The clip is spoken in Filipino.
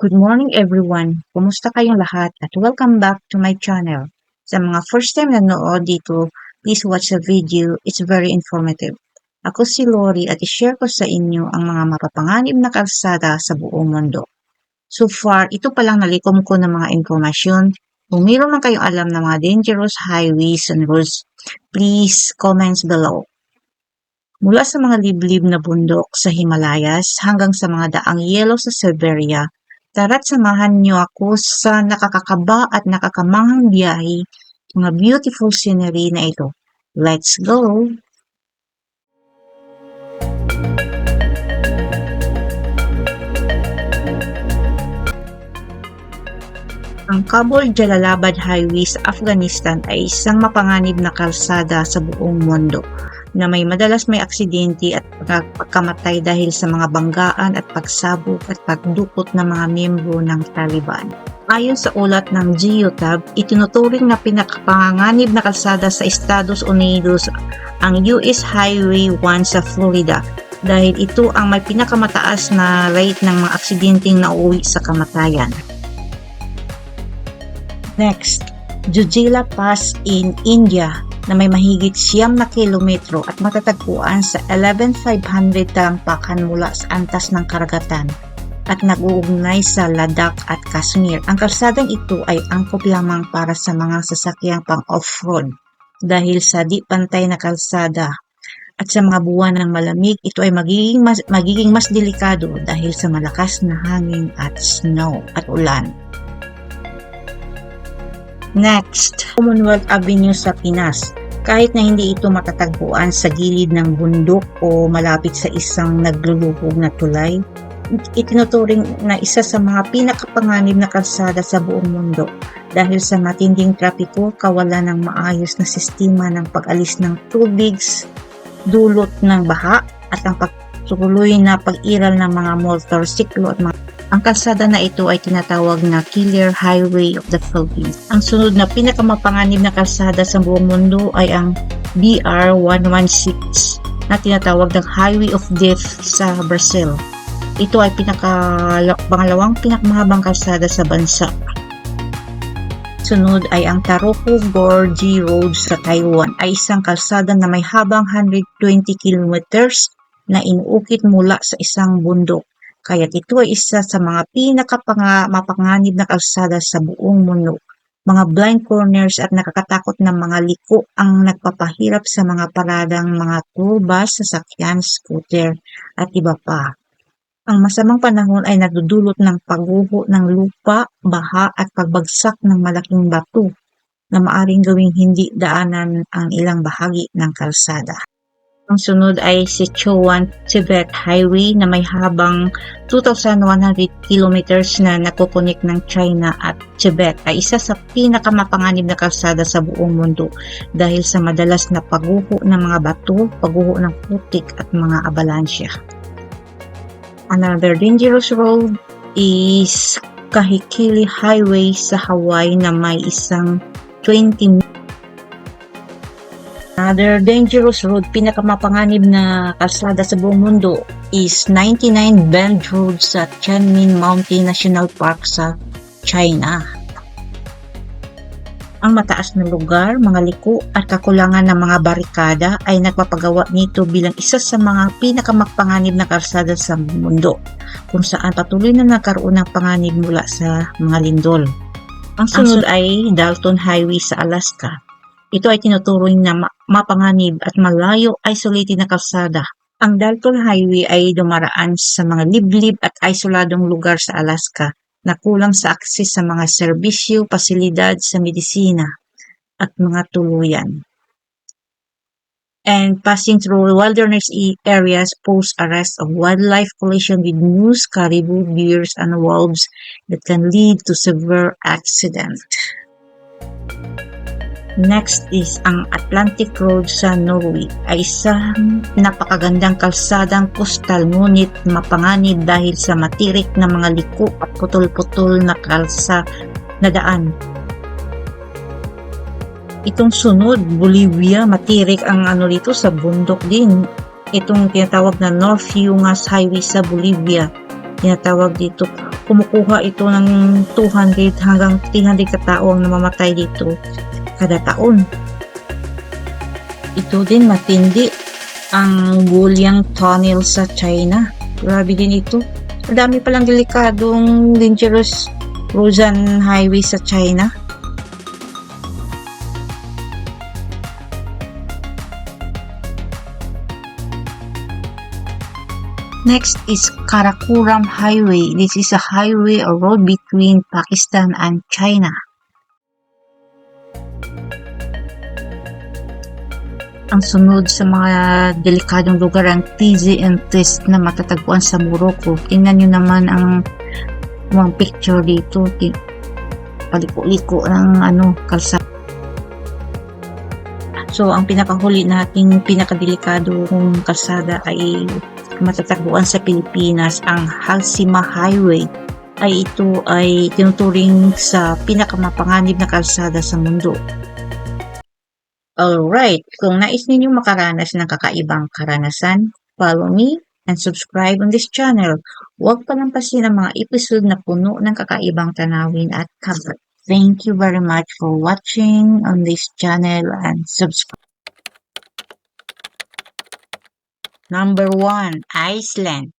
Good morning everyone! Kumusta kayong lahat at welcome back to my channel. Sa mga first time nanood dito, please watch the video. It's very informative. Ako si Lori at i-share ko sa inyo ang mga mapapanganib na kalsada sa buong mundo. So far, ito palang nalikom ko ng mga informasyon. Kung mayroon man kayong alam ng mga dangerous highways and roads, please comments below. Mula sa mga liblib na bundok sa Himalayas hanggang sa mga daang yelo sa Siberia, tara't samahan niyo ako sa nakakakaba at nakakamanghang biyahe, mga beautiful scenery na ito. Let's go! Ang Kabul-Jalalabad Highway sa Afghanistan ay isang mapanganib na kalsada sa buong mundo na madalas may aksidente at pagkamatay dahil sa mga banggaan at pagsabog at pagdukot ng mga miyembro ng Taliban. Ayon sa ulat ng Geotab, itinuturing na pinakapanganib na kalsada sa Estados Unidos ang US Highway 1 sa Florida dahil ito ang may pinakamataas na rate ng mga aksidenteng nauwi sa kamatayan. Next, Jojila Pass in India na may mahigit 9 na kilometro at matatagpuan sa 11,500 talampakan mula sa antas ng karagatan at nag-uugnay sa Ladakh at Kashmir. Ang kalsadang ito ay angkop lamang para sa mga sasakyang pang-off-road dahil sa di pantay na kalsada at sa mga buwan ng malamig ito ay magiging mas delikado dahil sa malakas na hangin at snow at ulan. Next, Commonwealth Avenue sa Pinas. Kahit na hindi ito matatagpuan sa gilid ng bundok o malapit sa isang naglulubog na tulay, itinuturing na isa sa mga pinakapanganib na kalsada sa buong mundo dahil sa matinding trapiko, kawalan ng maayos na sistema ng pag-alis ng tubig, dulot ng baha at ang pagtuloy na pag-iral ng mga motorsiklo at mga. Ang kalsada na ito ay tinatawag na Killer Highway of the Philippines. Ang sunod na pinakamapanganib na kalsada sa buong mundo ay ang BR-116 na tinatawag ng Highway of Death sa Brazil. Ito ay pangalawang pinakamahabang kalsada sa bansa. Sunod ay ang Taroko Gorge Road sa Taiwan ay isang kalsada na may habang 120 kilometers na inuukit mula sa isang bundok. Kaya't ito ay isa sa mga pinakamapanganib na kalsada sa buong mundo. Mga blind corners at nakakatakot na mga liko ang nagpapahirap sa mga paradang mga tour bus, sasakyan, scooter at iba pa. Ang masamang panahon ay nagdudulot ng pagguho ng lupa, baha at pagbagsak ng malaking bato na maaring gawing hindi daanan ang ilang bahagi ng kalsada. Ang sunod ay Sichuan-Tibet Highway na may habang 2,100 kilometers na nakukonek ng China at Tibet ay isa sa pinakamapanganib na kalsada sa buong mundo dahil sa madalas na pagguho ng mga bato, pagguho ng putik at mga abalansya. Another dangerous road is Kahikili Highway sa Hawaii na may isang 20 Another dangerous road, pinakamapanganib na kalsada sa buong mundo is 99 Bend Road sa Tianmin Mountain National Park sa China. Ang mataas na lugar, mga liko at kakulangan ng mga barikada ay nagpapagawa nito bilang isa sa mga pinakamapanganib na kalsada sa mundo kung saan patuloy na nagkaroon ng panganib mula sa mga lindol. Ang sunod ay Dalton Highway sa Alaska. Ito ay tinuturing na mapanganib at malayo isolated na kalsada. Ang Dalton Highway ay dumaraan sa mga liblib at isoladong lugar sa Alaska na kulang sa akses sa mga serbisyo, pasilidad sa medisina at mga tuluyan. And passing through wilderness areas pose a risk of wildlife collision with moose, caribou, bears, and wolves that can lead to severe accident. Next is ang Atlantic Road sa Norway ay isang napakagandang kalsadang kustal ngunit mapanganib dahil sa matirik na mga liko at putol-putol na na daan. Itong sunod, Bolivia, matirik ang dito sa bundok din. Itong tinatawag na North Yungas Highway sa Bolivia. Tinatawag dito kumukuha ito ng 200 hanggang 300 katao ang namamatay dito kada taon. Ito din matindi ang Guliang Tunnel sa China. Grabe din ito. Ang dami palang delikadong dangerous roads and highway sa China. Next is Karakoram Highway. This is a highway or road between Pakistan and China. Ang sunod sa mga delikadong lugar ang TZ and Test na matatagpuan sa Morocco. Tingnan nyo naman ang mga picture dito. Paliko-liko ng kalsada. So, ang pinakahuli nating pinakadelikadong kalsada ay matatagpuan sa Pilipinas, ang Halsima Highway. Ito ay tinuturing sa pinakamapanganib na kalsada sa mundo. Alright, kung nais ninyong makaranas ng kakaibang karanasan, follow me and subscribe on this channel. Huwag palampasin ang mga episode na puno ng kakaibang tanawin at kabat. Thank you very much for watching on this channel and subscribe. Number 1, Iceland.